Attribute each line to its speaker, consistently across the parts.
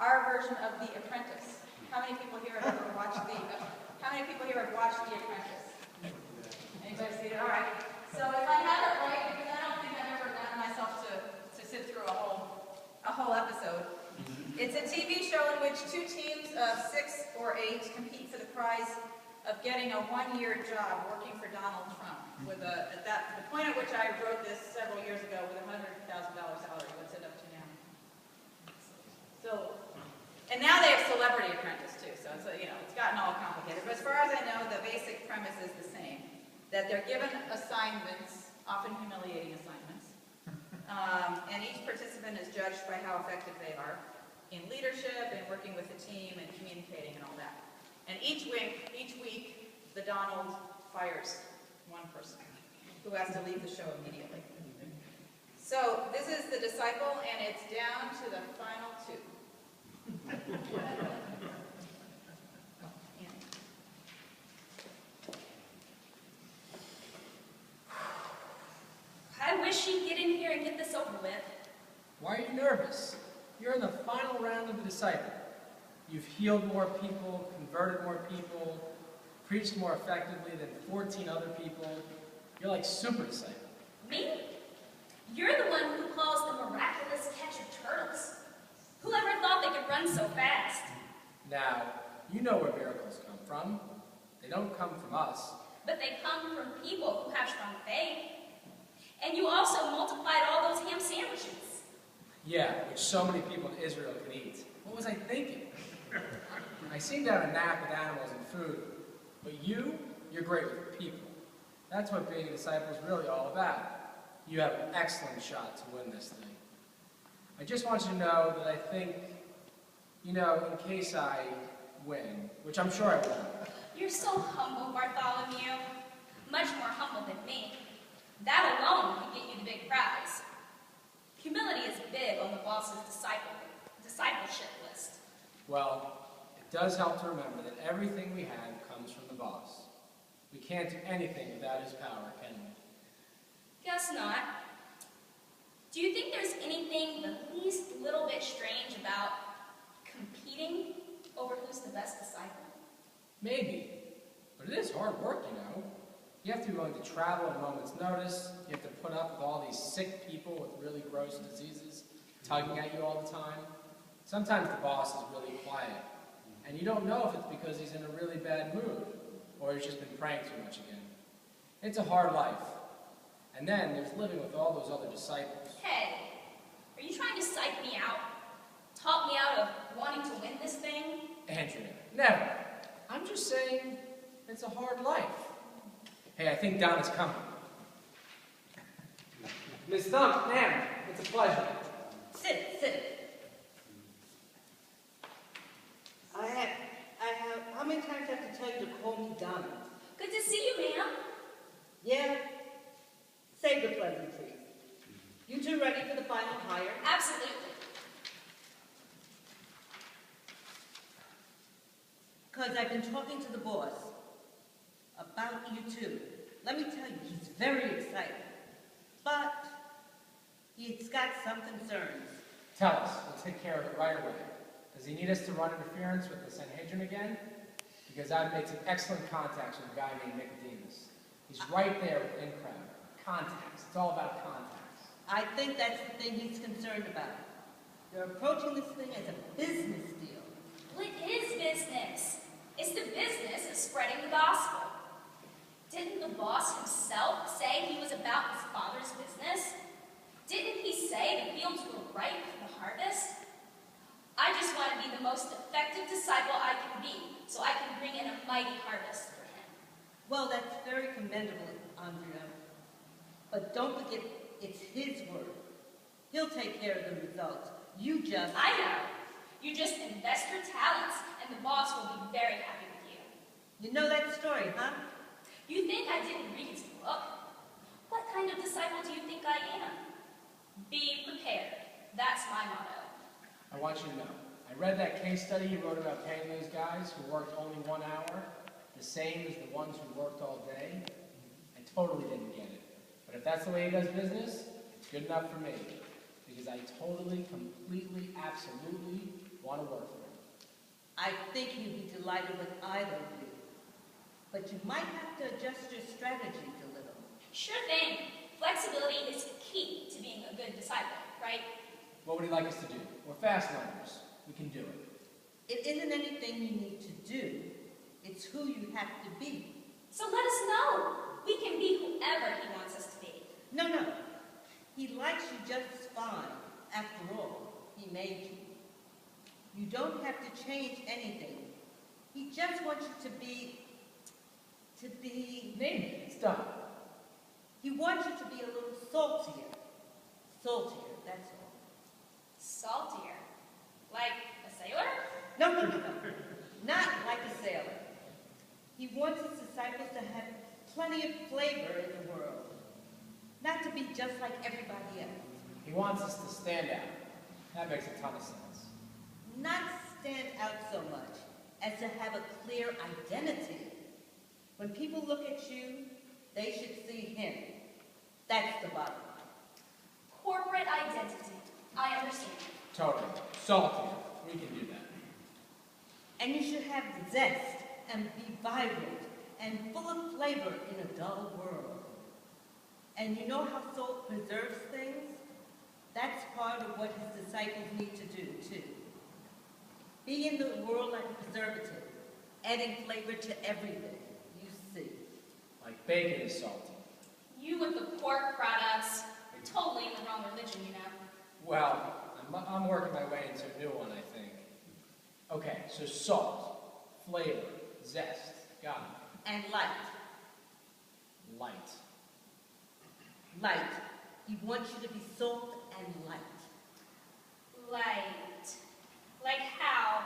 Speaker 1: our version of The Apprentice. How many people here have ever watched The Apprentice? Anybody seen it? All right. So if I have it right, because I don't think I've ever gotten myself to sit through a whole episode. It's a TV show in which two teams of 6 or 8 compete for the prize of getting a one-year job working for Donald Trump. With the point at which I wrote this several years ago, with a $100,000 salary. What's it up to now? So, and now they have Celebrity Apprentice too. So it's it's gotten all complicated. But as far as I know, the basic premise is the same: that they're given assignments, often humiliating assignments, and each participant is judged by how effective they are in leadership and working with the team and communicating and all that. And each week, the Donald fires one person who has to leave the show immediately. So this is the disciple, and it's down to the final 2.
Speaker 2: I wish she'd get in here and get this over with.
Speaker 3: Why are you nervous? You're in the final round of the disciple. You've healed more people, converted more people, preached more effectively than 14 other people. You're like super disciple.
Speaker 2: Me? You're the one who calls the miraculous catch of turtles. Whoever thought they could run so fast?
Speaker 3: Now, you know where miracles come from. They don't come from us.
Speaker 2: But they come from people who have strong faith. And you also multiplied all those ham sandwiches.
Speaker 3: Yeah, which so many people in Israel could eat. What was I thinking? I seem to have a knack with animals and food, but you're great with people. That's what being a disciple is really all about. You have an excellent shot to win this thing. I just want you to know that I think, in case I win, which I'm sure I will.
Speaker 2: You're so humble, Bartholomew. Much more humble than me. That alone can get you the big prize. Humility is big on the boss's discipleship list.
Speaker 3: Well, it does help to remember that everything we have comes from the boss. We can't do anything without his power, can we?
Speaker 2: Guess not. Do you think there's anything the least little bit strange about competing over who's the best disciple?
Speaker 3: Maybe, but it is hard work, You have to be willing to travel at a moment's notice. You have to put up with all these sick people with really gross diseases tugging at you all the time. Sometimes the boss is really quiet, and you don't know if it's because he's in a really bad mood or he's just been praying too much again. It's a hard life. And then there's living with all those other disciples.
Speaker 2: Hey, are you trying to psych me out? Talk me out of wanting to win this thing?
Speaker 3: Andrea, never. I'm just saying it's a hard life. Hey, I think Donna's coming. Miss Thump, ma'am, it's a pleasure.
Speaker 2: Sit.
Speaker 4: How many times do I have to tell you to call me Donna?
Speaker 2: Good to see you, ma'am.
Speaker 4: Yeah? Save the pleasantries. You two ready for the final hire?
Speaker 2: Absolutely.
Speaker 4: Because I've been talking to the boss about you two. Let me tell you, he's very excited. But he's got some concerns.
Speaker 3: Tell us. We'll take care of it right away. Does he need us to run interference with the Sanhedrin again? Because I've made some excellent contacts with a guy named Nicodemus. He's right there within crowd. Contacts. It's all about contacts.
Speaker 4: I think that's the thing he's concerned about. You're approaching this thing as a business deal.
Speaker 2: Well, it is business. It's the business of spreading the gospel. Didn't the boss himself say he was about his father's business? Didn't he say the fields were ripe for the harvest? I just want to be the most effective disciple I can be, so I can bring in a mighty harvest for him.
Speaker 4: Well, that's very commendable, Andrea. But don't forget, it's his word. He'll take care of the results. You just...
Speaker 2: I know. You just invest your talents, and the boss will be very happy with you.
Speaker 4: You know that story, huh?
Speaker 2: You think I didn't read his book? What kind of disciple do you think I am? Be prepared. That's my motto.
Speaker 3: I want you to know, I read that case study you wrote about paying those guys who worked only 1 hour, the same as the ones who worked all day. I totally didn't get it. But if that's the way he does business, it's good enough for me. Because I totally, completely, absolutely want to work for him.
Speaker 4: I think he'd be delighted with either of you. But you might have to adjust your strategies a little.
Speaker 2: Sure thing. Flexibility is key to being a good disciple, right?
Speaker 3: What would he like us to do? We're fast learners. We can do it.
Speaker 4: It isn't anything you need to do. It's who you have to be.
Speaker 2: So let us know. We can be whoever he wants us to be.
Speaker 4: No, no. He likes you just fine. After all, he made you. You don't have to change anything. He just wants you to be...
Speaker 3: Name it. It's done.
Speaker 4: He wants you to be a little saltier. Saltier, that's all.
Speaker 2: Saltier. Like a sailor?
Speaker 4: No, no, no, no. Not like a sailor. He wants his disciples to have plenty of flavor in the world. Not to be just like everybody else.
Speaker 3: He wants us to stand out. That makes a ton of sense.
Speaker 4: Not stand out so much as to have a clear identity. When people look at you, they should see him. That's the bottom line.
Speaker 2: Corporate identity. I understand.
Speaker 3: Totally. Salty. We can do that.
Speaker 4: And you should have zest and be vibrant and full of flavor in a dull world. And you know how salt preserves things? That's part of what his disciples need to do, too. Be in the world like a preservative, adding flavor to everything you see.
Speaker 3: Like bacon is salty.
Speaker 2: You with the pork products. You're totally in the wrong religion, you know.
Speaker 3: Well, I'm working my way into a new one, I think. Okay, so salt, flavor, zest. Got it.
Speaker 4: And light.
Speaker 3: Light.
Speaker 4: Light. He wants you to be salt and light.
Speaker 2: Light. Like how?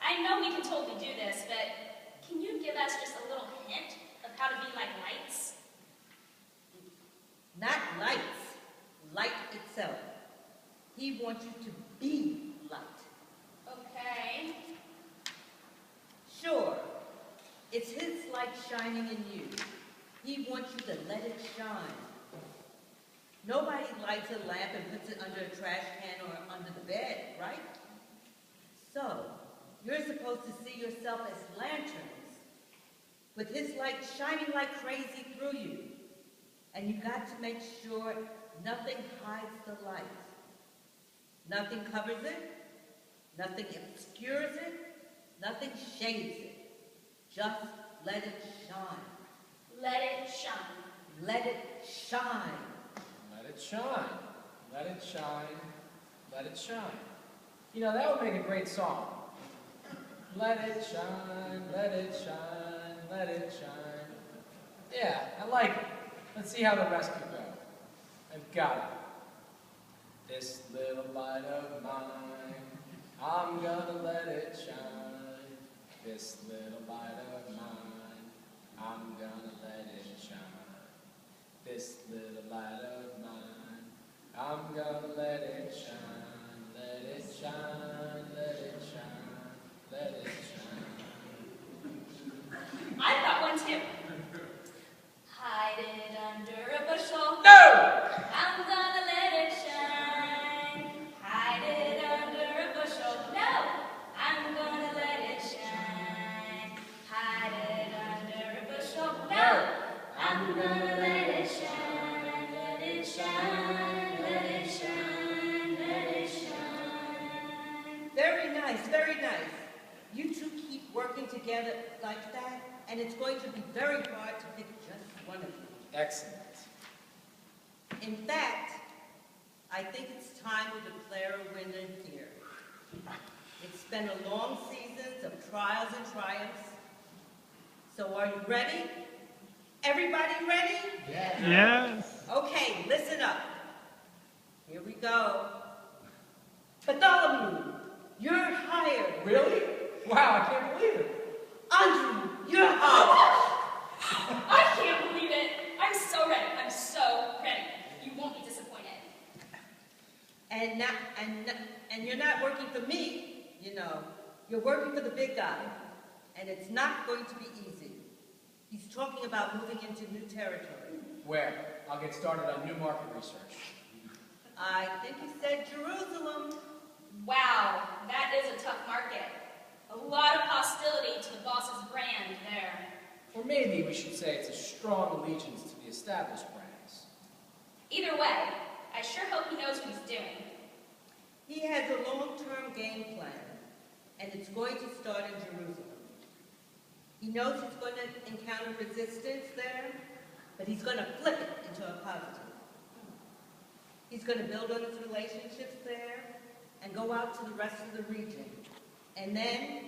Speaker 2: I know we can totally do this, but can you give us just a little hint of how to be like lights?
Speaker 4: Not lights. Light itself. He wants you to be light.
Speaker 2: Okay.
Speaker 4: Sure, it's his light shining in you. He wants you to let it shine. Nobody lights a lamp and puts it under a trash can or under the bed, right? So, you're supposed to see yourself as lanterns, with his light shining like crazy through you. And you got to make sure nothing hides the light. Nothing covers it, nothing obscures it, nothing shades it. Just let it shine.
Speaker 2: Let it shine.
Speaker 4: Let it shine.
Speaker 3: Let it shine. Let it shine. Let it shine. You know, that would make a great song. Let it shine, let it shine, let it shine. Yeah, I like it. Let's see how the rest can go. I've got it. This little light of mine, I'm gonna let it shine. This little light of mine, I'm gonna let it shine. This little light of mine, I'm gonna let it shine. Let it shine, let it shine, let it shine.
Speaker 2: I've got one too. Hide it under a bushel.
Speaker 3: No!
Speaker 2: I'm gonna let it shine. Hide it under a bushel. No, I'm gonna let it shine. Hide it under a bushel. No, I'm gonna let it shine. Let it shine. Let it shine. Let it shine.
Speaker 4: Very nice, very nice. You two keep working together like that, and it's going to be very hard to pick just one of you.
Speaker 3: Excellent.
Speaker 4: In fact, I think it's time to declare a winner here. It's been a long season of trials and triumphs. So are you ready? Everybody ready?
Speaker 5: Yes.
Speaker 4: Okay, listen up. Here we go. Bartholomew, you're hired.
Speaker 3: Really? Wow, I can't believe it.
Speaker 4: Andrew, you're hired.
Speaker 2: I can't believe it. I'm so ready. I'm so ready. You won't be disappointed.
Speaker 4: And you're not working for me, you know. You're working for the big guy. And it's not going to be easy. He's talking about moving into new territory.
Speaker 3: Where? I'll get started on new market research.
Speaker 4: I think he said Jerusalem.
Speaker 2: Wow, that is a tough A lot of hostility to the boss's brand there.
Speaker 3: Or maybe we should say it's a strong allegiance to the established brands.
Speaker 2: Either way, I sure hope he knows what he's doing.
Speaker 4: He has a long-term game plan, and it's going to start in Jerusalem. He knows he's going to encounter resistance there, but he's going to flip it into a positive. He's going to build on his relationships there and go out to the rest of the region. And then